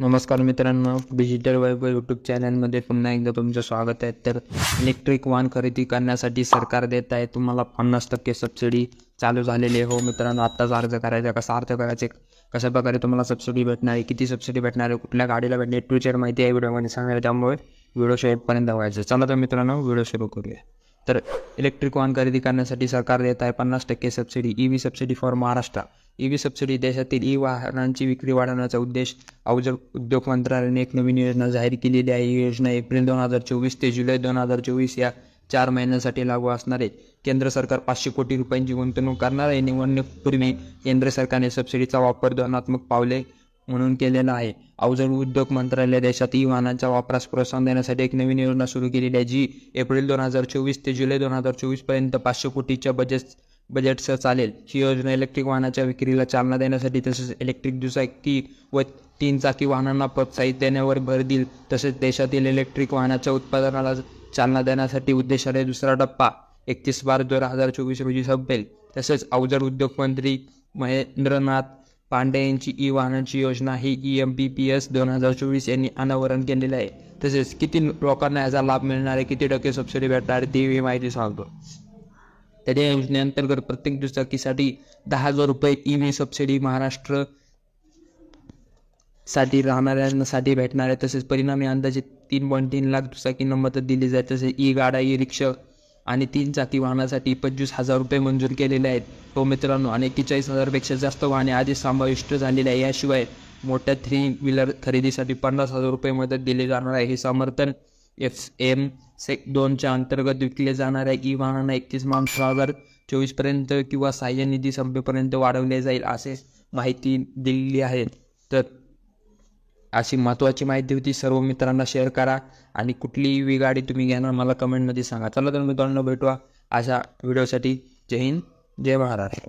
नमस्कार मित्रांनो, डिजिटल वैभव यूट्यूब चॅनलमध्ये पुन्हा एकदा तुमचं स्वागत आहे. तर इलेक्ट्रिक वाहन खरेदी करण्यासाठी सरकार देत आहे तुम्हाला 50% सबसिडी चालू झालेली आहे. हो मित्रांनो, आत्ताच अर्ज करायचा, कसा अर्ज करायचे, कशा प्रकारे तुम्हाला सबसिडी भेटणार आहे, किती सबसिडी भेटणार आहे, कुठल्या गाडीला भेटणार, टूचर माहिती आहे व्हिडिओमध्ये सांगणार. त्यामुळे व्हिडिओ शेवटपर्यंत व्हायचं. चला तर मित्रांनो, व्हिडिओ सुरू करूया. तर इलेक्ट्रिक वाहन खरेदी करण्यासाठी सरकार देत आहे 50% subsidy. EV subsidy for Maharashtra. EV subsidy देशातील वाहनांची विक्री वाढवण्याचा उद्देश अवजड उद्योग मंत्रालयाने एक नवीन योजना जाहीर केलेली आहे. ही योजना एप्रिल 2024 ते जुलै 2024 या 4 महिन्यांसाठी लागू असणार आहे. केंद्र सरकार 500 कोटी रुपयांची गुंतवणूक करणार आहे. निवडणुकीपूर्वी केंद्र सरकारने सबसिडीचा वापर धोरणात्मक पावले म्हणून केलेला आहे. अवजड उद्योग मंत्रालय देशात वाहनांच्या वापरास प्रोत्साहन देण्यासाठी एक नवीन योजना सुरू केलेली आहे, जी एप्रिल 2024 ते जुलै 2024 पर्यंत 500 कोटीच्या बजेटसह चालेल. ही योजना इलेक्ट्रिक वाहनाच्या विक्रीला चालना देण्यासाठी तसेच इलेक्ट्रिक दुचाकी व 3 चाकी वाहनांना प्रोत्साहित देण्यावर भर देईल. तसेच देशातील इलेक्ट्रिक वाहनाच्या उत्पादनाला चालना देण्यासाठी उद्देशाने दुसरा टप्पा 31/12/2024 रोजी संपेल. तसेच अवजड उद्योग मंत्री महेंद्रनाथ पांडे यांची वाहनांची योजना ही EMPPS 2024 यांनी अनावरण केलेले आहे. तसेच किती लोकांना याचा लाभ मिळणार आहे, किती टक्के सबसिडी भेटणार आहे, ती माहिती सांगतो. त्या योजनेअंतर्गत प्रत्येक दुचाकीसाठी 10,000 रुपये EV सबसिडी महाराष्ट्र साठी राहणाऱ्यांसाठी भेटणार आहे. तसेच परिणामी अंदाजे 3.3 लाख दुचाकींना मदत दिली जाते. तसेच गाडा, रिक्षा आणि 3 चाकी वाहनासाठी 25,000 रुपये मंजूर केलेले आहेत. तो मित्रांनो, आणि 41,000पेक्षा जास्त वाहने आधीच समाविष्ट झालेली आहे. याशिवाय मोठ्या 3 व्हीलर खरेदीसाठी 50,000 रुपये मदत दिली जाणार आहे. हे समर्थन FM सेक 2च्या अंतर्गत विकले जाणाऱ्या वाहनांना 31 मार्च 2024 पर्यंत किंवा सहाय्य निधी संपेपर्यंत वाढवले जाईल, असे माहिती दिलेली आहे. तर अशी महत्त्वाची माहिती होती. सर्व मित्रांना शेअर करा आणि कुठली EV गाडी तुम्ही घेणार मला कमेंटमध्ये सांगा. चला तर मित्रांनो, भेटूया अशा व्हिडिओसाठी. जय हिंद, जय महाराष्ट्र.